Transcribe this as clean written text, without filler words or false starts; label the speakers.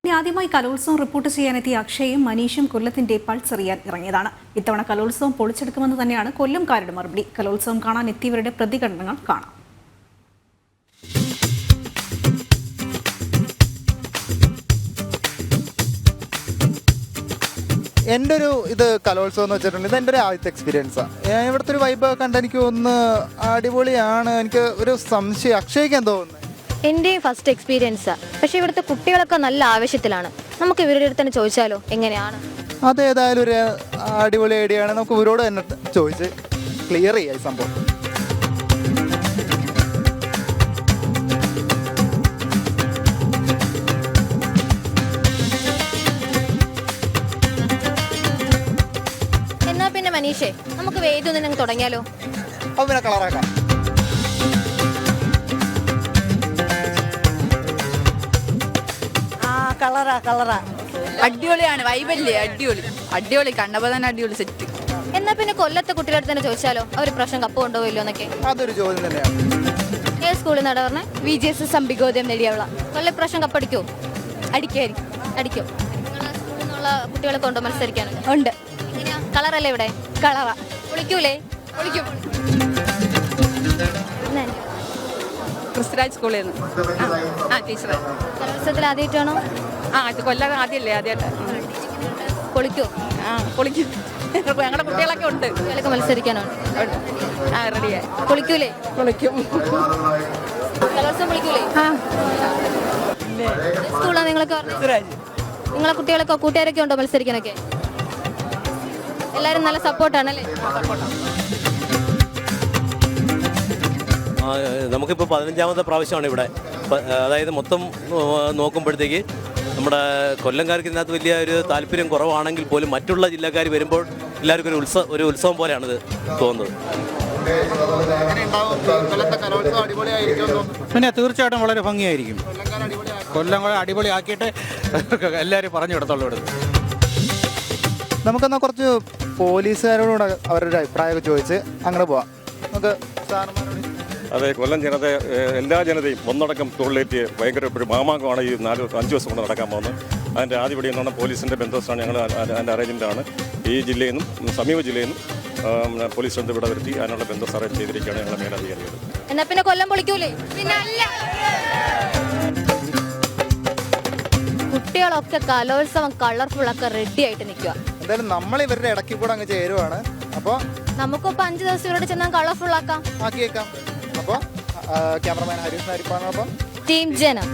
Speaker 1: ഇനി ആദ്യമായി കലോത്സവം റിപ്പോർട്ട് ചെയ്യാനെത്തിയ അക്ഷയും മനീഷും കൊല്ലത്തിന്റെ പൾസ് അറിയാൻ ഇറങ്ങിയതാണ്. ഇത്തവണ കലോത്സവം പൊളിച്ചെടുക്കുമെന്ന് തന്നെയാണ് കൊല്ലംകാരുടെ മറുപടി. കലോത്സവം കാണാൻ എത്തിയവരുടെ പ്രതികരണങ്ങൾ കാണാം.
Speaker 2: എൻ്റെ ഒരു കലോത്സവം എന്ന് വെച്ചിട്ടുണ്ടെങ്കിൽ ഇതെൻ്റെ ഒരു ആദ്യത്തെ എക്സ്പീരിയൻസാണ്. ഇവിടുത്തെ ഒരു വൈബ് കണ്ട് എനിക്ക് ഒന്ന് അടിപൊളിയാണ്. എനിക്ക് ഒരു സംശയം, അക്ഷയ്ക്ക് എന്തോ തോന്നുന്നത്?
Speaker 3: എൻ്റെ ഫസ്റ്റ് എക്സ്പീരിയൻസാണ്. പക്ഷേ ഇവിടുത്തെ കുട്ടികളൊക്കെ നല്ല ആവശ്യത്തിലാണ്. നമുക്ക് ഇവരുടെ അടുത്ത് തന്നെ ചോദിച്ചാലോ എങ്ങനെയാണ്?
Speaker 2: അതേതായാലും ഒരു അടിപൊളി ഐഡിയ ആണ്. നമുക്ക് ഇവരോട് തന്നെ ചോദിച്ച് ക്ലിയർ ചെയ്യാം ഈ സംഭവം.
Speaker 3: എന്നാ പിന്നെ മനീഷേ, നമുക്ക് വേദി ഒന്ന് തുടങ്ങിയാലോ?
Speaker 2: അപ്പോൾ പിന്നെ കളറാക്കാം.
Speaker 4: കളറാ അടിപൊളിയാണ്. വൈബല്ലേ? അടിപൊളി കണ്ടപ്പോൾ തന്നെ അടിപൊളി സെറ്റ്.
Speaker 3: എന്നാ പിന്നെ കൊല്ലത്തെ കുട്ടികളുടെ അടുത്ത് തന്നെ ചോദിച്ചാലോ അവർ പ്രശ്നം കപ്പ് കൊണ്ടുപോയില്ലോ എന്നൊക്കെ?
Speaker 2: അതൊരു ചോദ്യം തന്നെയാണ്.
Speaker 3: ഏത് സ്കൂളിൽ നിന്നാണ് പറഞ്ഞത്?
Speaker 4: VGS അംബികോദയം നേടിയവള.
Speaker 3: കൊല്ലം പ്രശ്നം കപ്പടിക്കോ?
Speaker 4: അടിക്കായിരിക്കും.
Speaker 3: അടിക്കും. നിങ്ങളെ സ്കൂളിൽ നിന്നുള്ള കുട്ടികളെ കൊണ്ടോ മത്സരിക്കാനുണ്ട്?
Speaker 4: ഉണ്ട്.
Speaker 3: എങ്ങനെയാ? കളറല്ലേ ഇവിടെ?
Speaker 4: കളറാ.
Speaker 3: വിളിക്കൂലേ?
Speaker 4: വിളിക്കും.
Speaker 5: ക്രിസ്തുരാജ് സ്കൂളിൽ നിന്ന് ടീച്ചർ.
Speaker 3: കലോത്സവത്തിൽ ആദ്യമായിട്ടാണോ?
Speaker 5: കൊല്ലം ആദ്യമായിട്ട്
Speaker 3: പൊളിക്കോ?
Speaker 5: പൊളിക്കും. ഞങ്ങളുടെ കുട്ടികളൊക്കെ ഉണ്ട്.
Speaker 3: കുട്ടികളൊക്കെ മത്സരിക്കാനുണ്ട്.
Speaker 5: റെഡിയായി.
Speaker 3: പൊളിക്കൂലേ?
Speaker 5: പൊളിക്കും.
Speaker 3: കലോത്സവം പൊളിക്കൂലേ? സ്കൂളാണ് നിങ്ങളൊക്കെ പറഞ്ഞത്? നിങ്ങളെ കുട്ടികളൊക്കെ കൂട്ടുകാരൊക്കെ ഉണ്ടോ മത്സരിക്കാനൊക്കെ? എല്ലാവരും നല്ല സപ്പോർട്ടാണല്ലേ?
Speaker 6: നമുക്കിപ്പോൾ 15ാമത്തെ പ്രാവശ്യമാണ് ഇവിടെ. അതായത് മൊത്തം നോക്കുമ്പോഴത്തേക്ക് നമ്മുടെ കൊല്ലംകാർക്ക് ഇതിനകത്ത് വലിയ ഒരു താല്പര്യം കുറവാണെങ്കിൽ പോലും മറ്റുള്ള ജില്ലക്കാർ വരുമ്പോൾ എല്ലാവർക്കും ഒരു ഉത്സവം പോലെയാണിത് തോന്നുന്നത്.
Speaker 7: പിന്നെ തീർച്ചയായിട്ടും വളരെ ഭംഗിയായിരിക്കും. കൊല്ലം അടിപൊളിയാക്കിയിട്ട് എല്ലാവരും പറഞ്ഞു വിടത്തുള്ളൂ ഇവിടെ.
Speaker 2: നമുക്കെന്നാൽ കുറച്ച് പോലീസുകാരോട് അവരുടെ അഭിപ്രായമൊക്കെ ചോദിച്ച് അങ്ങനെ പോവാം. നമുക്ക് സാറന്മാരോട്.
Speaker 8: അതെ, കൊല്ലം ജനത, എല്ലാ ജനതയും ഒന്നടക്കം തോളിലേറ്റ് ഭയങ്കര ഒരു മാമാങ്കമാണ് ഈ 4-5 ദിവസം കൊണ്ട് നടക്കാൻ പോകുന്നത്. അതിൻ്റെ ആദ്യപടി എന്ന് പറഞ്ഞാൽ പോലീസിൻ്റെ ബന്ധോസാണ്. ഞങ്ങൾ അതിൻ്റെ അറേഞ്ച്മെൻ്റാണ്. ഈ ജില്ലയിൽ നിന്നും സമീപ ജില്ലയിൽ നിന്നും പോലീസ് ബന്ധം ഇവിടെ വരുത്തി അതിനുള്ള ബന്ധോസ് അറേഞ്ച് ചെയ്തിരിക്കുകയാണ് ഞങ്ങളുടെ മേലധികാരികൾ.
Speaker 3: എന്നാ പിന്നെ കൊല്ലം പൊളിക്കൂലേ? കുട്ടികളൊക്കെ കലോത്സവം കളർഫുള്ളൊക്കെ റെഡി ആയിട്ട് നിൽക്കുക.
Speaker 2: എന്തായാലും നമ്മൾ ഇവരുടെ ഇടയ്ക്ക് കൂടെ അങ്ങ് ചേരുവാണ്. അപ്പോൾ
Speaker 3: നമുക്കിപ്പോൾ 5 ദിവസം ഇവരോട് ചെന്നാൽ കളർഫുൾ ആക്കാം.
Speaker 2: ആക്കിയേക്കാം. അപ്പോൾ ക്യാമറമാൻ ഹരീഷ് നാരിപ്പാണോടൊപ്പം
Speaker 3: ടീം ജനം.